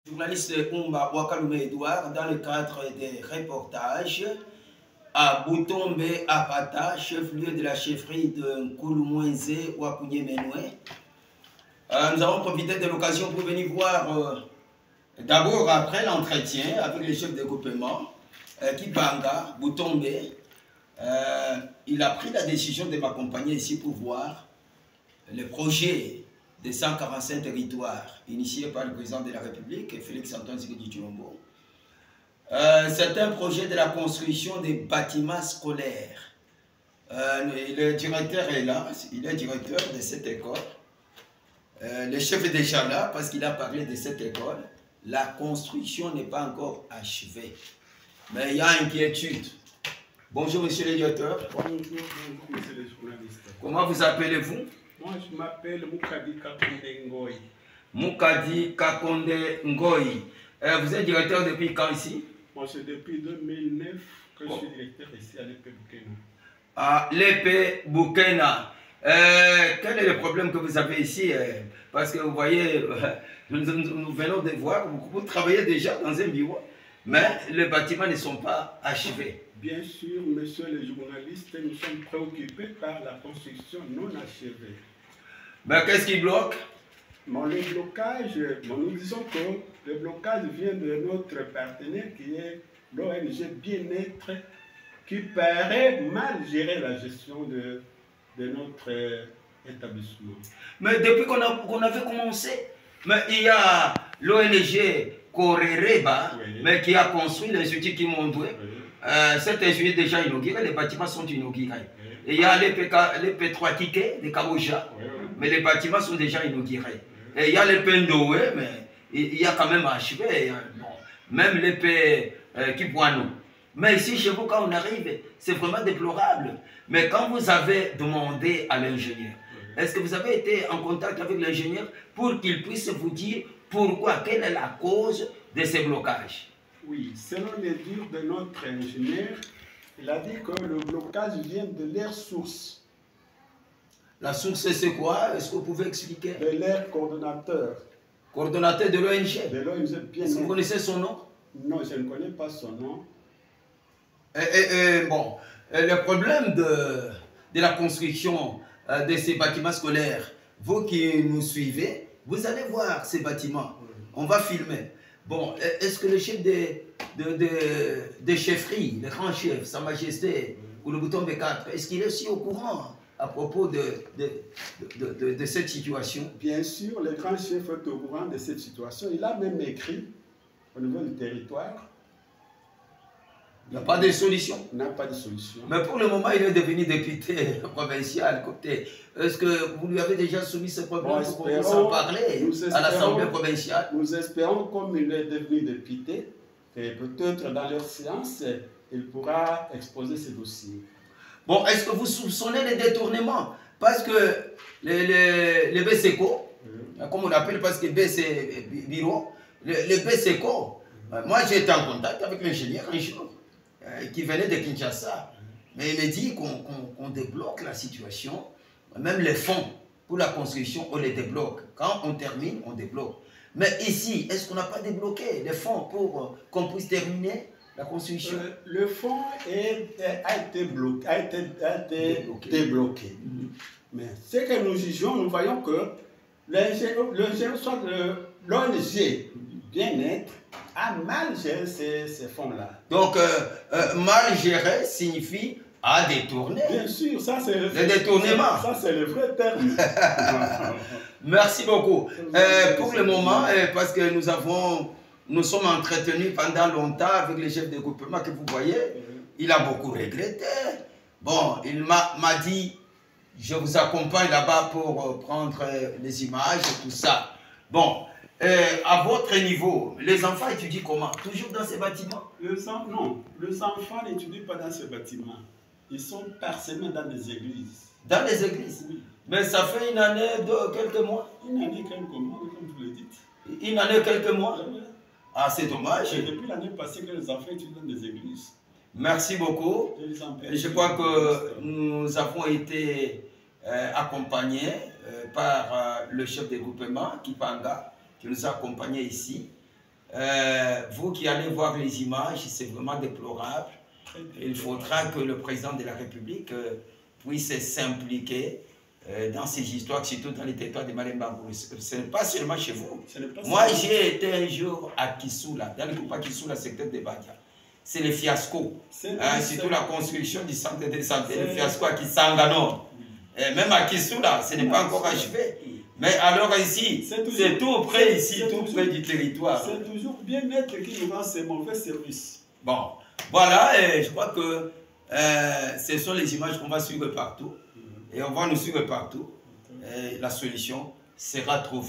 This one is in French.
Journaliste Umba Wakalume Edouard, dans le cadre des reportages à Boutombe Apata, chef-lieu de la chefferie de Nkouloumouenze Wakounye-Menoué. Nous avons profité de l'occasion pour venir voir, d'abord après l'entretien avec le chef de groupement, Kibanga Boutombe. Il a pris la décision de m'accompagner ici pour voir le projet des 145 territoires initié par le président de la République, Félix-Antoine Tshisekedi Tshilombo. C'est un projet de la construction des bâtiments scolaires. Le directeur est là, il est directeur de cette école. Le chef est déjà là parce qu'il a parlé de cette école. La construction n'est pas encore achevée. Mais il y a inquiétude. Bonjour monsieur le directeur. Bonjour monsieur le journaliste. Comment vous appelez-vous? Moi je m'appelle Moukadi Kakonde Ngoy. Moukadi Kakonde Ngoy. Vous êtes directeur depuis quand ici? Moi c'est depuis 2009 que je suis directeur ici à l'EP Boukena. À l'EP Boukena. Quel est le problème que vous avez ici? Parce que vous voyez, nous venons de voir, vous travaillez déjà dans un bureau, mais les bâtiments ne sont pas achevés. Bien sûr, monsieur le journaliste, nous sommes préoccupés par la construction non achevée. Mais qu'est-ce qui bloque? Le blocage, nous disons que le blocage vient de notre partenaire qui est l'ONG Bien-être, qui paraît mal gérer la gestion de notre établissement. Mais depuis qu'on avait commencé, mais il y a l'ONG Korereba, oui, mais qui a construit l'Institut Kimondoué. Oui. Cet institut est déjà inauguré, les bâtiments sont inaugurés. Oui. Et il y a l'EP3 Kike de Kaboja, oui, oui, mais les bâtiments sont déjà inaugurés. Oui. Et il y a l'EP Ndoé, mais il y a quand même achevé. Bon, même l'EP Kipouano. Mais ici, chez vous, quand on arrive, c'est vraiment déplorable. Mais quand vous avez demandé à l'ingénieur, est-ce que vous avez été en contact avec l'ingénieur pour qu'il puisse vous dire pourquoi, quelle est la cause de ces blocages? Oui, selon les dires de notre ingénieur, il a dit que le blocage vient de l'air source. La source, c'est quoi? Est-ce que vous pouvez expliquer? De l'air coordonnateur. Coordonnateur de l'ONG? De l'ONG Bien-être. Est-ce que vous connaissez son nom? Non, je ne connais pas son nom. Bon, le problème de la construction de ces bâtiments scolaires, vous qui nous suivez, vous allez voir ces bâtiments. On va filmer. Bon, est-ce que le chef de chefferie, le grand chef, Sa Majesté, ou le bouton B4, est-ce qu'il est aussi au courant à propos de cette situation? Bien sûr, le grand chef est au courant de cette situation. Il a même écrit au niveau du territoire. Il n'y a pas de solution. Il n'y a pas de solution. Mais pour le moment, il est devenu député provincial. Est-ce que vous lui avez déjà soumis ce problème pour qu'on puisse en parler à l'Assemblée provinciale? Nous espérons, comme il est devenu député, que peut-être dans leur séance, il pourra exposer ses dossiers. Bon, est-ce que vous soupçonnez les détournements? Parce que les BSECO, comme on appelle, parce que B c'est bureau, les BSECO, moi j'ai été en contact avec l'ingénieur un jour, qui venait de Kinshasa, mais il me dit qu'on débloque la situation, même les fonds pour la construction, on les débloque. Quand on termine, on débloque. Mais ici, est-ce qu'on n'a pas débloqué les fonds pour qu'on puisse terminer la construction? Le fonds a été débloqué. Mais ce que nous jugeons, nous voyons que l'ONG Bien-être a mal géré ces fonds-là. Donc, mal géré signifie à détourner. Bien sûr, ça c'est le détournement. Ça c'est le vrai terme. Merci beaucoup. Pour le moment, parce que nous sommes entretenus pendant longtemps avec le chef de groupement que vous voyez, il a beaucoup regretté. Bon, il m'a dit, je vous accompagne là-bas pour prendre les images et tout ça. Bon. À votre niveau, les enfants étudient comment? Toujours dans ces bâtiments? Non, les enfants n'étudient pas dans ces bâtiments. Ils sont parsemés dans des églises. Dans les églises? Oui. Mais ça fait une année, quelques mois? Une année, quelques mois, comme vous le dites. Une année, quelques mois? Oui. Ah, c'est dommage. Et depuis l'année passée que les enfants étudient dans des églises. Merci beaucoup. Je crois que nous avons été accompagnés par le chef de groupement, Kipanga, qui nous a accompagnés ici. Vous qui allez voir les images, c'est vraiment déplorable. Il faudra que le président de la République puisse s'impliquer dans ces histoires, surtout dans les territoires de Malemba. Ce n'est pas seulement chez vous. Moi, j'ai été un jour à Kisula, dans le groupe Kisula, secteur de Badia. C'est le fiasco. Surtout la construction du centre de santé, le fiasco à Kisangano. Même à Kisula, ce n'est pas encore achevé. Mais alors ici, c'est tout près ici, tout près du territoire. C'est toujours bien-être qui nous rend ces mauvais services. Bon, voilà, et je crois que ce sont les images qu'on va suivre partout. Et on va nous suivre partout. Et la solution sera trouvée.